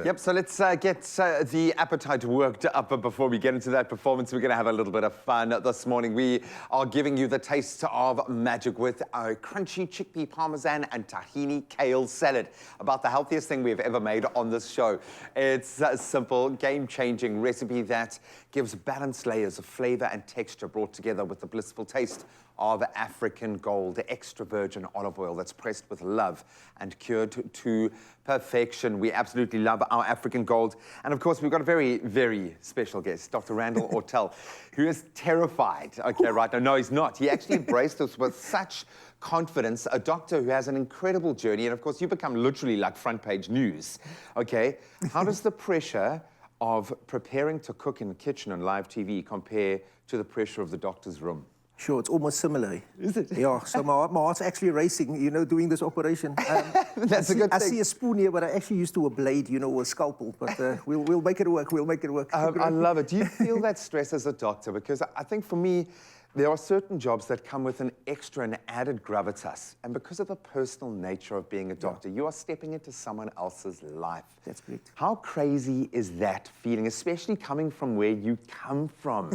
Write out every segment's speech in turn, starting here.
Yep, so let's get the appetite worked up. But before we get into that performance, we're going to have a little bit of fun this morning. We are giving you the taste of magic with our crunchy chickpea Parmesan and Tahini kale salad. About the healthiest thing we've ever made on this show. It's a simple, game-changing recipe that gives balanced layers of flavor and texture brought together with the blissful taste of African gold, extra virgin olive oil that's pressed with love and cured to perfection. We absolutely love our African gold. And of course, we've got a very, very special guest, Dr. Randall Ortel, who is terrified. Okay, right now, no, he's not. He actually embraced us with such confidence, a doctor who has an incredible journey. And of course, you become literally like front page news. Okay, how does the pressure of preparing to cook in the kitchen on live TV compare to the pressure of the doctor's room? Sure, it's almost similar. Is it? Yeah, so my heart's actually racing, you know, doing this operation. That's a good thing. I see a spoon here, but I actually used to a blade, you know, or a scalpel. But we'll make it work, we'll make it work. I love it. Do you feel that stress as a doctor? Because I think for me, there are certain jobs that come with an extra and added gravitas. And because of the personal nature of being a doctor, you are stepping into someone else's life. That's correct. How crazy is that feeling, especially coming from where you come from?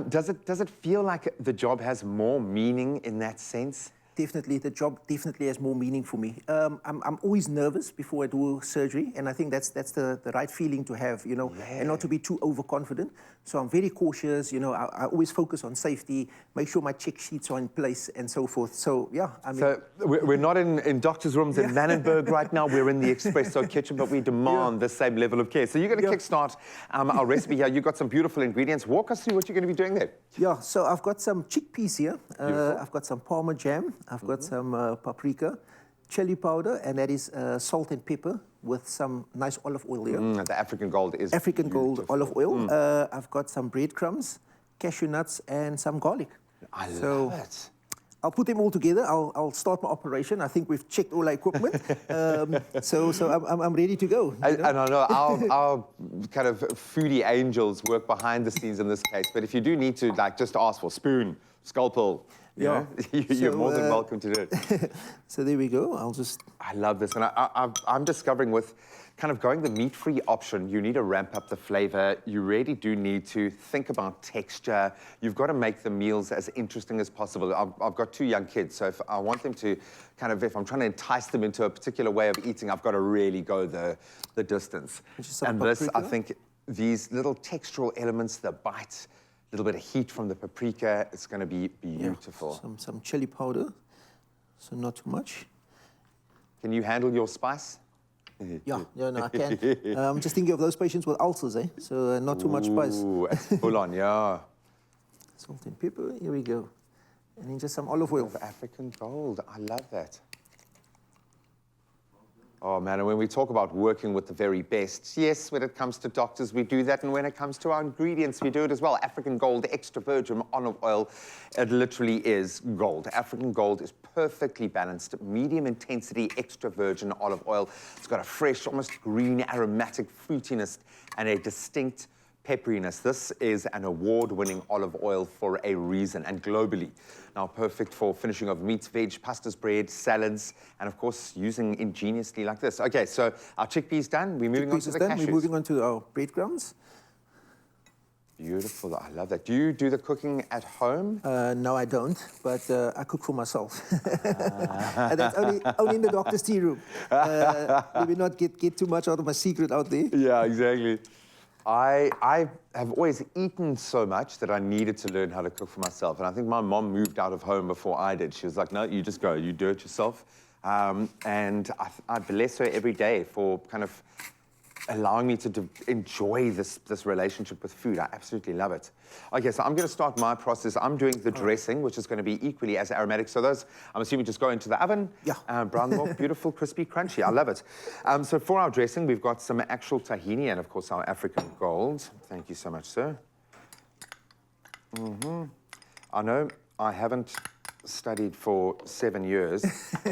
Does it feel like the job has more meaning in that sense? Definitely, the job definitely has more meaning for me. I'm always nervous before I do surgery, and I think that's the right feeling to have, you know, and not to be too overconfident. So I'm very cautious, you know, I always focus on safety, make sure my check sheets are in place and so forth. So, yeah, I mean... So we're not in doctors' rooms in Mannenberg right now, we're in the Expresso kitchen, but we demand the same level of care. So you're going to kickstart our recipe here. You've got some beautiful ingredients. Walk us through what you're going to be doing there. Yeah, so I've got some chickpeas here. I've got some Parmesan jam. I've got some paprika, chili powder, and that is salt and pepper with some nice olive oil here. The African gold is African gold olive oil. I've got some breadcrumbs, cashew nuts, and some garlic. I love it. I'll put them all together. I'll start my operation. I think we've checked all our equipment. So I'm ready to go. And I know our kind of foodie angels work behind the scenes in this case. But if you do need to, like, just ask for spoon, scalpel, you're more than welcome to do it. So there we go. I love this. And I'm discovering with kind of going the meat-free option, you need to ramp up the flavor. You really do need to think about texture. You've got to make the meals as interesting as possible. I've got 2 young kids, so if I want them to kind of, if I'm trying to entice them into a particular way of eating, I've got to really go the distance. And this, I think, these little textural elements, the bite, a little bit of heat from the paprika, it's going to be beautiful. Yeah, some chili powder, so not too much. Can you handle your spice? Yeah, no, I can. I'm just thinking of those patients with ulcers, eh? So not too much spice. Ooh, full on, yeah. Salt and pepper, here we go. And then just some olive oil. Of African gold, I love that. Oh man, and when we talk about working with the very best, yes, when it comes to doctors, we do that, and when it comes to our ingredients, we do it as well. African gold, extra virgin olive oil, it literally is gold. African gold is perfectly balanced, medium intensity, extra virgin olive oil. It's got a fresh, almost green, aromatic fruitiness and a distinct pepperiness. This is an award-winning olive oil for a reason, and globally. Now perfect for finishing of meats, veg, pastas, bread, salads, and of course using ingeniously like this. Okay, so our chickpeas done. We're moving on to the cashews. We're moving on to our breadcrumbs. Beautiful, I love that. Do you do the cooking at home? No, I don't, but I cook for myself. And that's only in the doctor's tea room. Maybe not get too much out of my secret out there. Yeah, exactly. I have always eaten so much that I needed to learn how to cook for myself. And I think my mom moved out of home before I did. She was like, no, you just go, you do it yourself. And I bless her every day for kind of allowing me to enjoy this relationship with food. I absolutely love it. Okay, so I'm going to start my process. I'm doing the dressing, which is going to be equally as aromatic. So those, I'm assuming, just go into the oven. Yeah. Brown milk, beautiful, crispy, crunchy. I love it. So for our dressing, we've got some actual tahini and, of course, our African gold. Thank you so much, sir. I know I haven't studied for 7 years,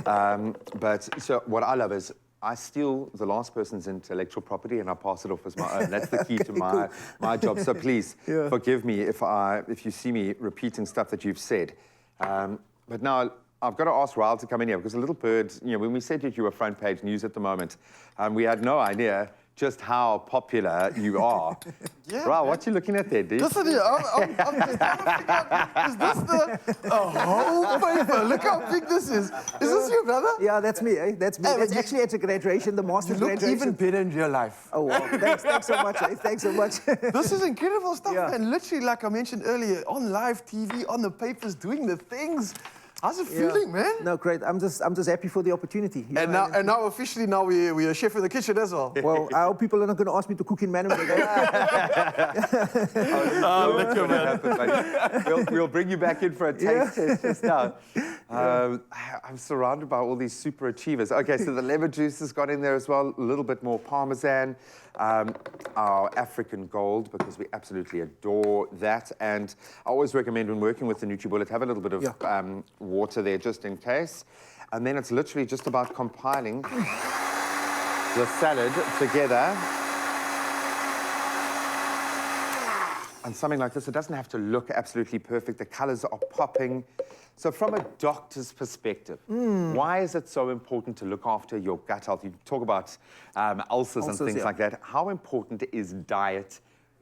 but so what I love is I steal the last person's intellectual property and I pass it off as my own. That's the key to my job. So please forgive me if you see me repeating stuff that you've said. But now I've got to ask Raul to come in here because a little bird, you know, when we said that you were front page news at the moment, we had no idea just how popular you are. Yeah, Wow, man. what you looking at there, dude? Listen here, I'm just trying to figure out, is this a whole paper? Look how big this is. Is this you, brother? Yeah, that's me, eh? That's me. Hey, That's you- actually at a graduation, the master's You look graduation. even better in real life. Oh, wow. Thanks so much, eh? Thanks so much. This is incredible stuff, Yeah. man. Literally, like I mentioned earlier, on live TV, on the papers, doing the things. How's it Yeah. feeling, man? No, great. I'm just happy for the opportunity. You And know, now officially, we're a chef in the kitchen as well. well, I hope people are not going to ask me to cook in Manama again. That's gonna happen, buddy. We'll bring you back in for a taste test just now. I'm surrounded by all these super achievers. Okay, so the lemon juice has got in there as well, a little bit more Parmesan, our African gold, because we absolutely adore that. And I always recommend when working with the NutriBullet, have a little bit of water there just in case. And then it's literally just about compiling the salad together. And something like this, it doesn't have to look absolutely perfect. The colors are popping. So from a doctor's perspective, why is it so important to look after your gut health? You talk about ulcers and things like that. How important is diet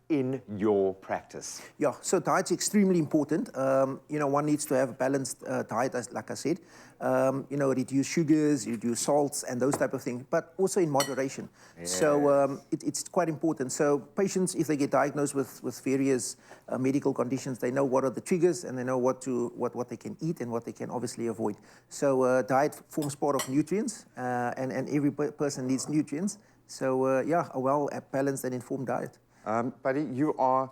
in your practice? Yeah, so diet's extremely important. You know, one needs to have a balanced diet, like I said. You know, reduce sugars, reduce salts, and those type of things, but also in moderation. Yes. So it's quite important. So patients, if they get diagnosed with various medical conditions, they know what are the triggers, and they know what they can eat and what they can obviously avoid. So diet forms part of nutrients, and every person needs nutrients. So yeah, a well-balanced and informed diet. Buddy, you are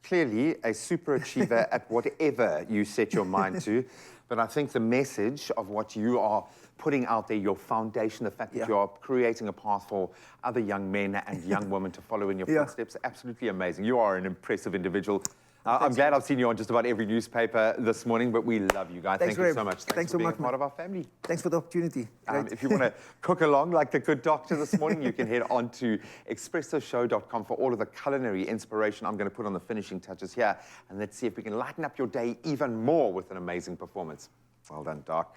clearly a super achiever at whatever you set your mind to. But I think the message of what you are putting out there, your foundation, the fact that you are creating a path for other young men and young women to follow in your footsteps, absolutely amazing. You are an impressive individual. I'm glad I've seen you on just about every newspaper this morning, but we love you guys. Thank you so much. Thanks for being a part of our family. Thanks for the opportunity. If you want to cook along like the good doctor this morning, you can head on to expressoshow.com for all of the culinary inspiration I'm going to put on the finishing touches here. And let's see if we can lighten up your day even more with an amazing performance. Well done, Doc.